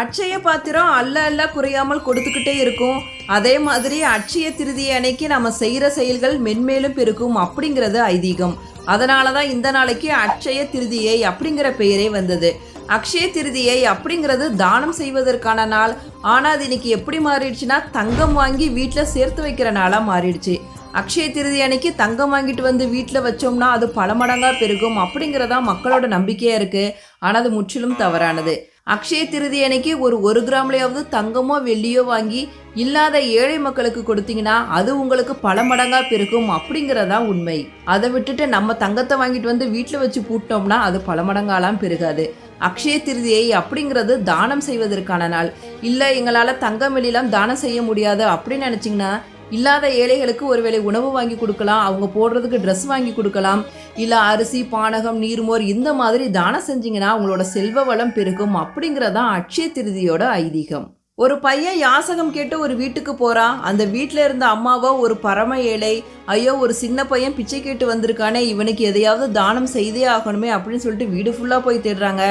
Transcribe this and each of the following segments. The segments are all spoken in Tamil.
அட்சய பாத்திரம் அல்ல அல்ல குறையாமல் கொடுத்துக்கிட்டே இருக்கும். அதே மாதிரி அட்சய திருதியை அன்னைக்கு நம்ம செய்கிற செயல்கள் மென்மேலும் பெருக்கும் அப்படிங்கிறது ஐதீகம். அதனால தான் இந்த நாளைக்கு அட்சய திருதியை அப்படிங்கிற பெயரே வந்தது. அக்ஷய திருதியை அப்படிங்கிறது தானம் செய்வதற்கான நாள். ஆனால் அது இன்னைக்கு எப்படி மாறிடுச்சுன்னா தங்கம் வாங்கி வீட்டில் சேர்த்து வைக்கிற நாளாக மாறிடுச்சு. அக்ஷய திருதி அன்னைக்கு தங்கம் வாங்கிட்டு வந்து வீட்டில் வச்சோம்னா அது பல மடங்காக பெருகும் அப்படிங்கிறதா மக்களோட நம்பிக்கையாக இருக்குது. ஆனால் அது முற்றிலும் தவறானது. அக்ஷய திருதி அன்னைக்கு ஒரு கிராம்லையாவது தங்கமோ வெள்ளியோ வாங்கி இல்லாத ஏழை மக்களுக்கு கொடுத்தீங்கன்னா அது உங்களுக்கு பல மடங்காக பெருகும் அப்படிங்கிறதா உண்மை. அதை விட்டுட்டு நம்ம தங்கத்தை வாங்கிட்டு வந்து வீட்டில் வச்சு பூட்டோம்னா அது பல மடங்காலாம் பெருகாது. அக்ஷய திருதியை அப்படிங்கிறது தானம் செய்வதற்கான நாள். இல்லை எங்களால் தங்கம் வெளியெல்லாம் தானம் செய்ய முடியாது அப்படின்னு நினச்சிங்கன்னா இல்லாத ஏழைகளுக்கு ஒருவேளை உணவு வாங்கி கொடுக்கலாம், அவங்க போடுறதுக்கு ட்ரெஸ் வாங்கி கொடுக்கலாம், இல்லை அரிசி பானகம் நீர்மோர் இந்த மாதிரி தானம் செஞ்சிங்கன்னா அவங்களோட செல்வ வளம் பெருகும் அப்படிங்கிறதான் அட்சய திருதியோட ஐதீகம். ஒரு பையன் யாசகம் கேட்டு ஒரு வீட்டுக்கு போகிறான். அந்த வீட்டில் இருந்த அம்மாவோ ஒரு பரம ஏழை. ஐயோ ஒரு சின்ன பையன் பிச்சை கேட்டு வந்திருக்கானே, இவனுக்கு எதையாவது தானம் செய்தே ஆகணுமே அப்படின்னு சொல்லிட்டு வீடு ஃபுல்லாக போய் தேடுறாங்க.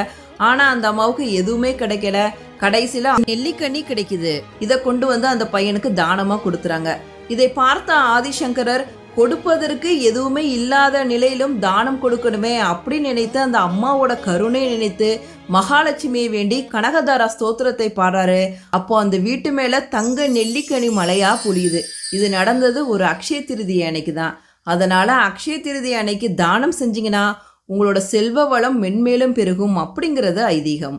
ஆனால் அந்த அம்மாவுக்கு எதுவுமே கிடைக்கல. கடைசியில் நெல்லிக்கனி கிடைக்குது. இதை கொண்டு வந்து அந்த பையனுக்கு தானமாக கொடுத்துறாங்க. இதை பார்த்த ஆதிசங்கரர் கொடுப்பதற்கு எதுவுமே இல்லாத நிலையிலும் தானம் கொடுக்கணுமே அப்படின்னு நினைத்து அந்த அம்மாவோட கருணை நினைத்து மகாலட்சுமியை வேண்டி கனகதாரா ஸ்தோத்திரத்தை பாடுறாரு. அப்போ அந்த வீட்டு மேலே தங்க நெல்லிக்கனி மலையா பொழியுது. இது நடந்தது ஒரு அக்ஷய திருதி அன்னைக்கு தான். அதனால அக்ஷய திருதி அன்னைக்கு தானம் செஞ்சீங்கன்னா உங்களோட செல்வ வளம் மென்மேலும் பெருகும் அப்படிங்கிறது ஐதீகம்.